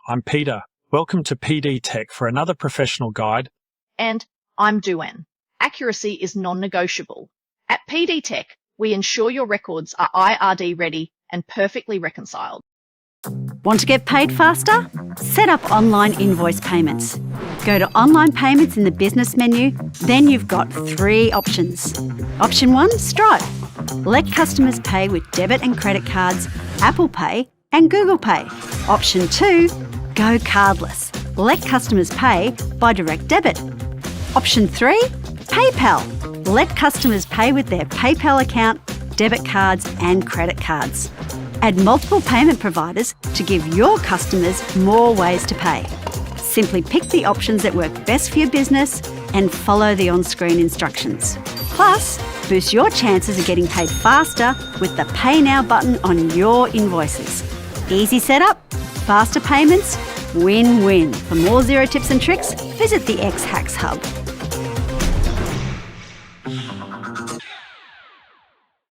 I'm Peter. Welcome to PD Tech for another professional guide. And I'm Duan. Accuracy is non-negotiable. At PD Tech, we ensure your records are IRD ready and perfectly reconciled. Want to get paid faster? Set up online invoice payments. Go to online payments in the business menu, then you've got 3 options. Option 1, Stripe. Let customers pay with debit and credit cards, Apple Pay and Google Pay. Option 2, go cardless. Let customers pay by direct debit. Option 3, PayPal. Let customers pay with their PayPal account, debit cards and credit cards. Add multiple payment providers to give your customers more ways to pay. Simply pick the options that work best for your business and follow the on-screen instructions. Plus, boost your chances of getting paid faster with the Pay Now button on your invoices. Easy setup, faster payments, win-win. For more Xero tips and tricks, visit the X Hacks Hub.